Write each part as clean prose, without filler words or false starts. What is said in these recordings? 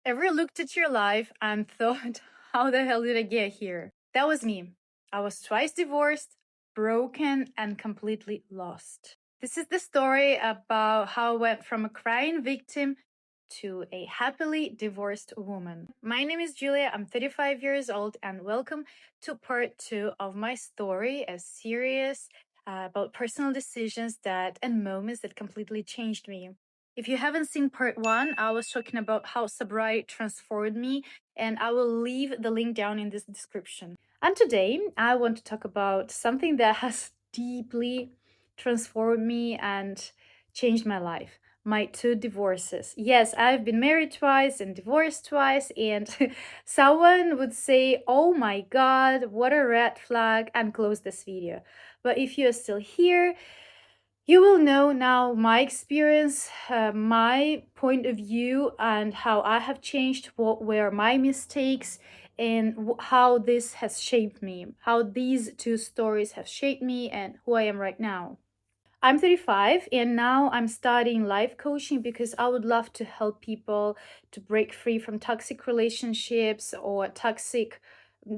Ever looked at your life and thought, how the hell did I get here? That was me. I was twice divorced, broken, and completely lost. This is the story about how I went from a crying victim to a happily divorced woman. My name is Julia, I'm 35 years old, and welcome to part 2 of my story, a series about personal decisions and moments that completely changed me. If you haven't seen part 1, I was talking about how sobriety transformed me, and I will leave the link down in this description. And today, I want to talk about something that has deeply transformed me and changed my life. My 2 divorces. Yes, I've been married twice and divorced twice, and someone would say, "Oh my god, what a red flag," and close this video. But if you're still here, you will know now my experience, my point of view, and how I have changed, what were my mistakes, and how this has shaped me, how these 2 stories have shaped me, and who I am right now. I'm 35 and now I'm studying life coaching because I would love to help people to break free from toxic relationships or toxic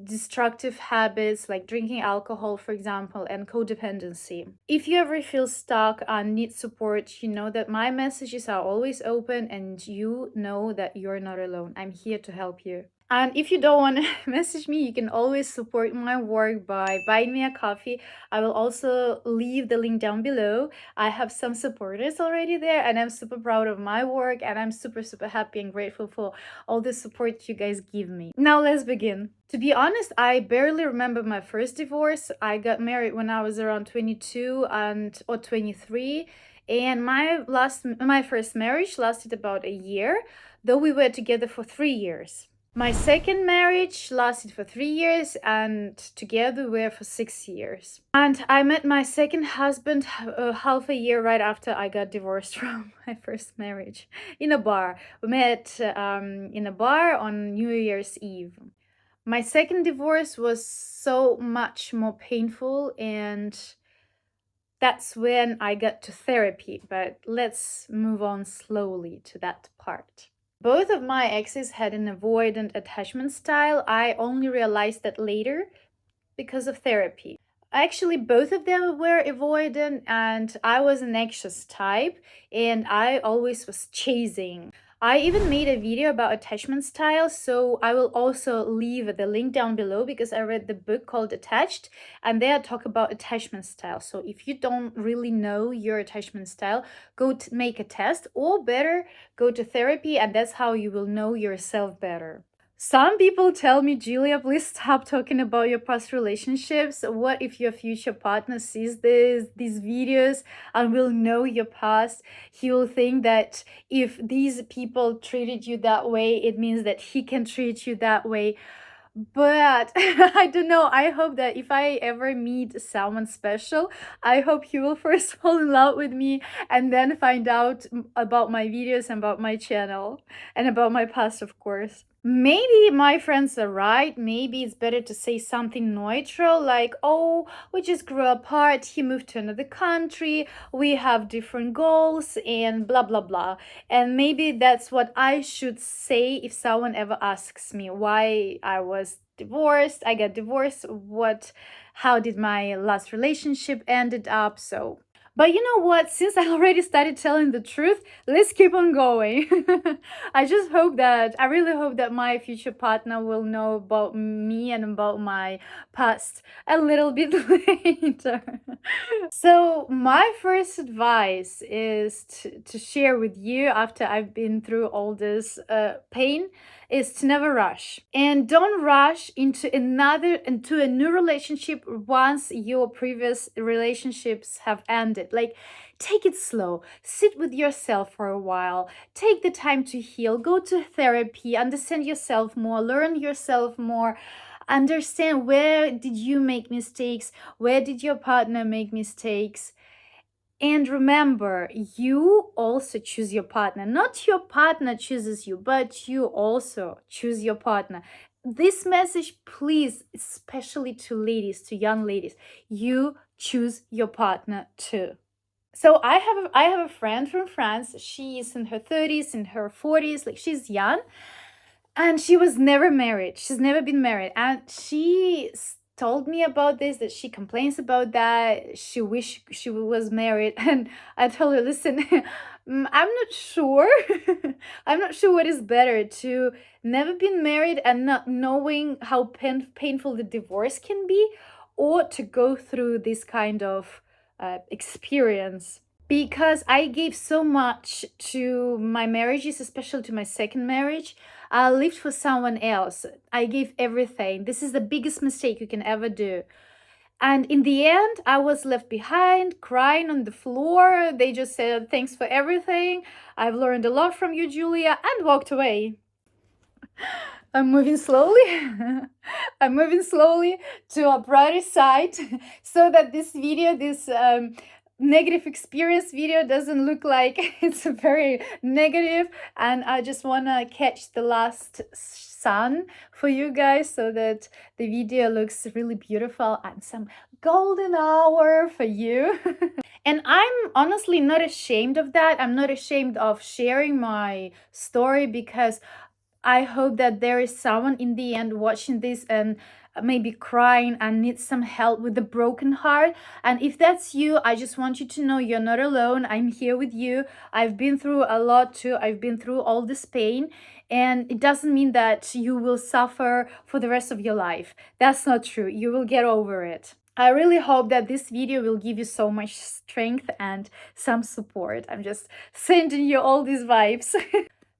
destructive habits like drinking alcohol, for example, and codependency. If you ever feel stuck and need support, you know that my messages are always open and you know that you're not alone. I'm here to help you. And if you don't want to message me, you can always support my work by buying me a coffee. I will also leave the link down below. I have some supporters already there, and I'm super proud of my work, and I'm super happy and grateful for all the support you guys give me. Now let's begin. To be honest, I barely remember my first divorce. I got married when I was around 22 or 23, and my first marriage lasted about a year, though we were together for 3 years. My second marriage lasted for 3 years, and together we were for 6 years. And I met my second husband half a year right after I got divorced from my first marriage in a bar. We met in a bar on New Year's Eve. My second divorce was so much more painful, and that's when I got to therapy. But let's move on slowly to that part. Both of my exes had an avoidant attachment style. I only realized that later because of therapy. Actually, both of them were avoidant, and I was an anxious type, and I always was chasing. I even made a video about attachment styles, so I will also leave the link down below because I read the book called Attached, and there I talk about attachment style. So if you don't really know your attachment style, go to make a test, or better, go to therapy, and that's how you will know yourself better. Some people tell me, Julia, please stop talking about your past relationships. What if your future partner sees these videos and will know your past? He will think that if these people treated you that way, it means that he can treat you that way. But I don't know. I hope that if I ever meet someone special, I hope he will first fall in love with me and then find out about my videos and about my channel and about my past, of course. Maybe my friends are right. Maybe it's better to say something neutral like, oh, we just grew apart, he moved to another country, we have different goals, and blah, blah, blah. And maybe that's what I should say if someone ever asks me why I was divorced, I got divorced, how did my last relationship ended up, so. But you know what? Since I already started telling the truth, let's keep on going. I really hope that my future partner will know about me and about my past a little bit later. So, my first advice is to share with you after I've been through all this pain is to never rush, and don't rush into a new relationship once your previous relationships have ended. Like, take it slow, sit with yourself for a while, take the time to heal, go to therapy, understand yourself more, learn yourself more, understand where did you make mistakes, where did your partner make mistakes. And remember, you also choose your partner. Not your partner chooses you, but you also choose your partner. This message, please, especially to ladies, to young ladies, you choose your partner too. So I have a friend from France. She is in her 30s, in her 40s, like she's young. And she was never married. She's never been married. And she told me about this, that she complains about that. She wish she was married. And I told her, listen, I'm not sure. I'm not sure what is better, to never been married and not knowing how painful the divorce can be, or to go through this kind of experience, because I gave so much to my marriages, especially to my second marriage. I lived for someone else. I gave everything. This is the biggest mistake you can ever do. And in the end, I was left behind, crying on the floor. They just said, thanks for everything. I've learned a lot from you, Julia, and walked away. I'm moving slowly. I'm moving slowly to a brighter side so that this video, this negative experience video, doesn't look like it's very negative. And I just want to catch the last sun for you guys so that the video looks really beautiful, and some golden hour for you. And I'm honestly not ashamed of that. I'm not ashamed of sharing my story, because I hope that there is someone in the end watching this and maybe crying and needs some help with a broken heart. And if that's you, I just want you to know you're not alone. I'm here with you. I've been through a lot too. I've been through all this pain. And it doesn't mean that you will suffer for the rest of your life. That's not true. You will get over it. I really hope that this video will give you so much strength and some support. I'm just sending you all these vibes.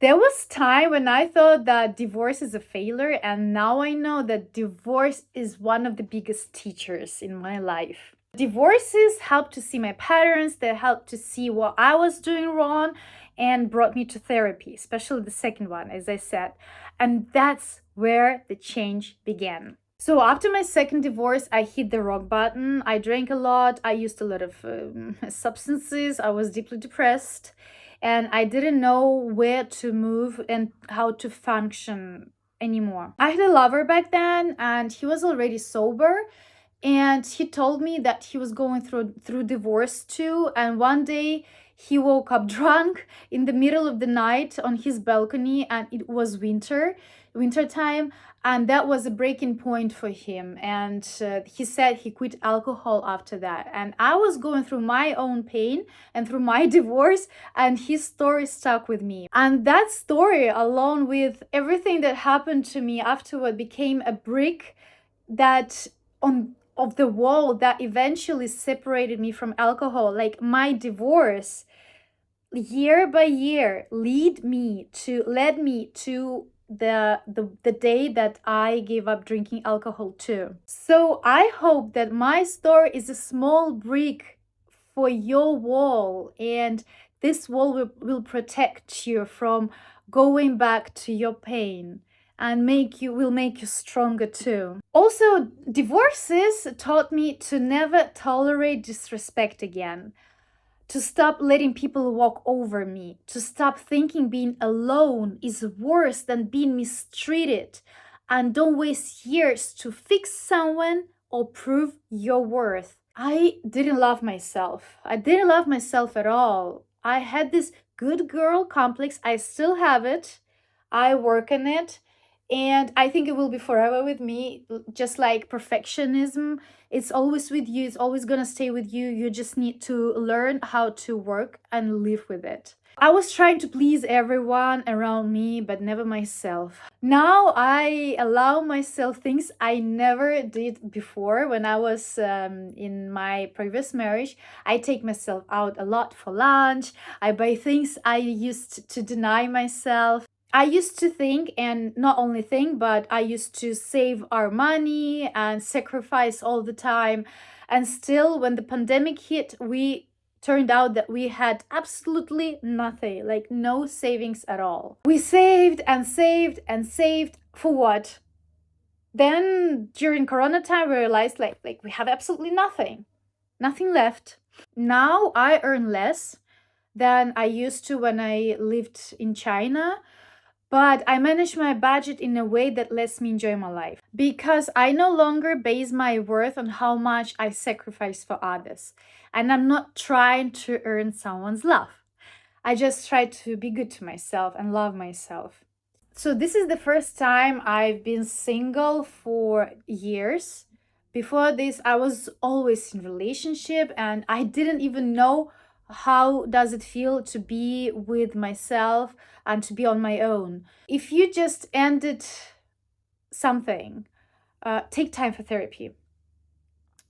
There was time when I thought that divorce is a failure, and now I know that divorce is one of the biggest teachers in my life. Divorces helped to see my patterns, they helped to see what I was doing wrong, and brought me to therapy, especially the second one, as I said. And that's where the change began. So after my second divorce, I hit the rock bottom. I drank a lot. I used a lot of substances. I was deeply depressed, and I didn't know where to move and how to function anymore. I had a lover back then, and he was already sober, and he told me that he was going through divorce too. And one day he woke up drunk in the middle of the night on his balcony, and it was winter time, and that was a breaking point for him. And he said he quit alcohol after that. And I was going through my own pain and through my divorce, and his story stuck with me. And that story, along with everything that happened to me afterward, became a brick that on of the wall that eventually separated me from alcohol. Like, my divorce, year by year, led me to the day that I gave up drinking alcohol too. So I hope that my story is a small brick for your wall, and this wall will protect you from going back to your pain, and will make you stronger too. Also, divorces taught me to never tolerate disrespect again, to stop letting people walk over me, to stop thinking being alone is worse than being mistreated, and don't waste years to fix someone or prove your worth. I didn't love myself. I didn't love myself at all. I had this good girl complex. I still have it. I work on it. And I think it will be forever with me, just like perfectionism. It's always with you, it's always gonna stay with you. You just need to learn how to work and live with it. I was trying to please everyone around me, but never myself. Now I allow myself things I never did before. When I was in my previous marriage, I take myself out a lot for lunch. I buy things I used to deny myself. I used to think, and not only think, but I used to save our money and sacrifice all the time. And still, when the pandemic hit, we turned out that we had absolutely nothing, like no savings at all. We saved and saved and saved for what? Then during Corona time, we realized like we have absolutely nothing left. Now I earn less than I used to when I lived in China. But I manage my budget in a way that lets me enjoy my life, because I no longer base my worth on how much I sacrifice for others. And I'm not trying to earn someone's love. I just try to be good to myself and love myself. So this is the first time I've been single for years. Before this, I was always in relationship and I didn't even know how does it feel to be with myself and to be on my own. If you just ended something, take time for therapy.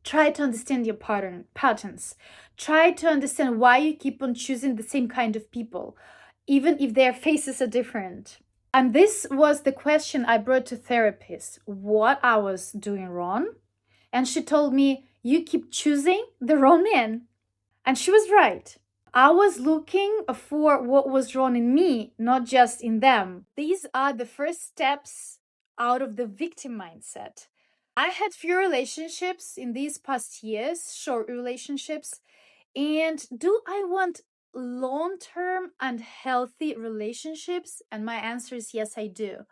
Try to understand your patterns. Try to understand why you keep on choosing the same kind of people, even if their faces are different. And this was the question I brought to therapist, what I was doing wrong. And she told me, you keep choosing the wrong man. And she was right. I was looking for what was wrong in me, not just in them. These are the first steps out of the victim mindset. I had few relationships in these past years, short relationships. And do I want long term and healthy relationships? And my answer is yes, I do.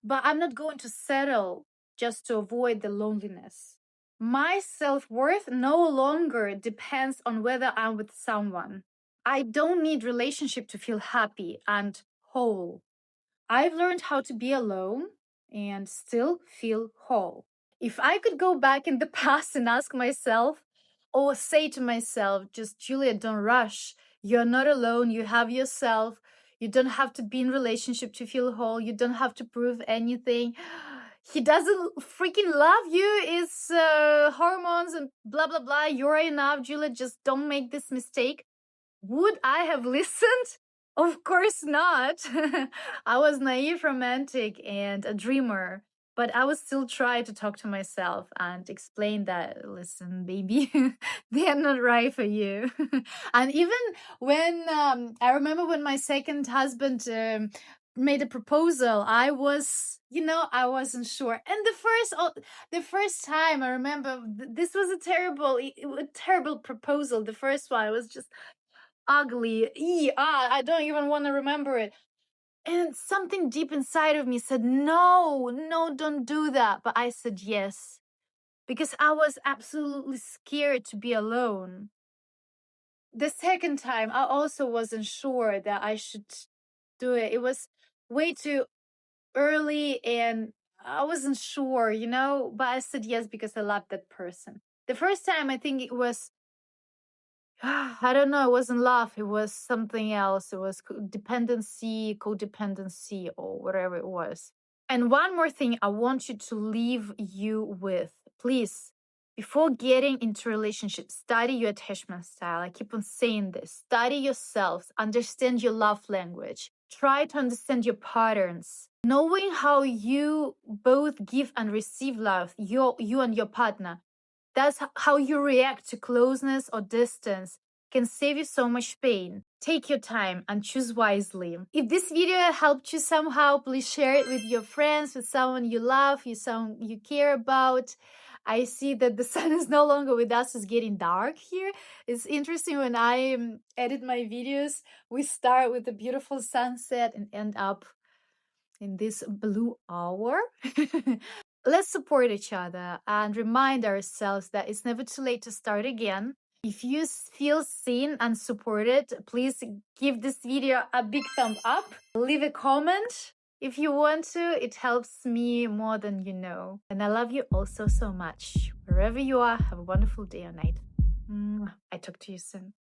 But I'm not going to settle just to avoid the loneliness. My self worth no longer depends on whether I'm with someone. I don't need relationship to feel happy and whole. I've learned how to be alone and still feel whole. If I could go back in the past and ask myself, or say to myself, just Julia, don't rush. You're not alone. You have yourself. You don't have to be in relationship to feel whole. You don't have to prove anything. He doesn't freaking love you. It's hormones and blah, blah, blah. You're enough, Julia. Just don't make this mistake. Would I have listened? Of course not. I was naive, romantic, and a dreamer. But I would still try to talk to myself and explain that, listen, baby, they are not right for you. And even when I remember when my second husband made a proposal, I was, I wasn't sure. And the first time I remember, this was a terrible proposal. The first one was just ugly. I don't even want to remember it. And something deep inside of me said, no, no, don't do that. But I said yes, because I was absolutely scared to be alone. The second time, I also wasn't sure that I should do it. It was way too early and I wasn't sure, but I said yes because I loved that person. The first time, I think it was I don't know. It wasn't love. It was something else. It was dependency, codependency, or whatever it was. And one more thing I want you to leave you with. Please, before getting into relationships, study your attachment style. I keep on saying this. Study yourselves. Understand your love language. Try to understand your patterns. Knowing how you both give and receive love, you and your partner, that's how you react to closeness or distance can save you so much pain. Take your time and choose wisely. If this video helped you somehow, please share it with your friends, with someone you love, someone you care about. I see that the sun is no longer with us, it's getting dark here. It's interesting when I edit my videos, we start with a beautiful sunset and end up in this blue hour. Let's support each other and remind ourselves that it's never too late to start again. If you feel seen and supported, please give this video a big thumb up. Leave a comment if you want to. It helps me more than you know. And I love you all so much. Wherever you are, have a wonderful day or night. I talk to you soon.